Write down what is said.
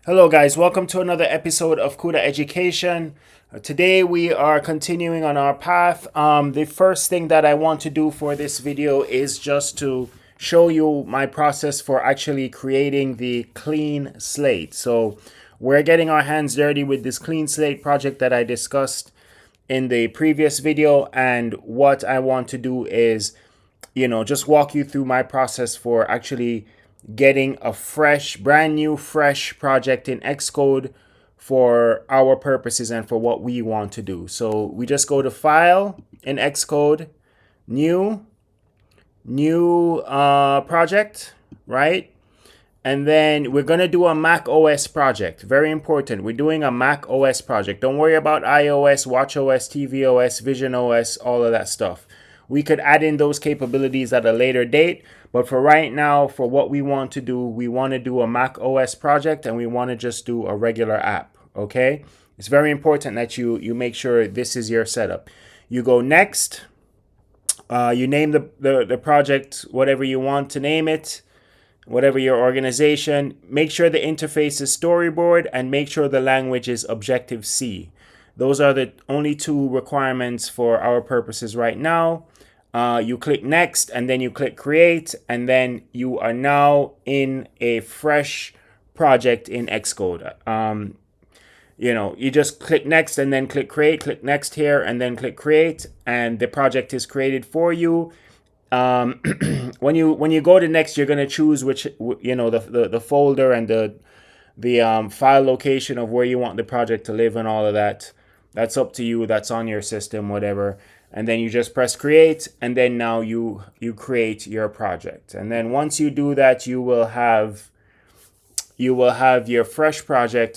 Hello guys, welcome to another episode of Cuda Education. Today we are continuing on our path. The first thing that I want to do for this video is just to show you my process for actually creating the clean slate. So we're getting our hands dirty with this clean slate project that I discussed in the previous video, and what I want to do is just walk you through my process for actually getting a brand new fresh project in Xcode for our purposes and for what we want to do. So we just go to File in Xcode, new project, right? And then we're going to do a Mac OS project. Very important. We're doing a Mac OS project. Don't worry about iOS, watchOS, tvOS, visionOS, all of that stuff. We could add in those capabilities at a later date. But for right now, for what we want to do, we want to do a Mac OS project and we want to just do a regular app. Okay? It's very important that you make sure this is your setup. You go next. You name the project whatever you want to name it, whatever your organization. Make sure the interface is storyboard and make sure the language is Objective-C. Those are the only two requirements for our purposes right now. You click next and then you click create, and then you are now in a fresh project in Xcode. You just click next and then click click next here and then click create, and the project is created for you. When you go to next, you're gonna choose which the folder and the file location of where you want the project to live and all of that. That's up to you. That's on your system, whatever. And then you just press create, and then now you create your project. And then once you do that, you will have your fresh project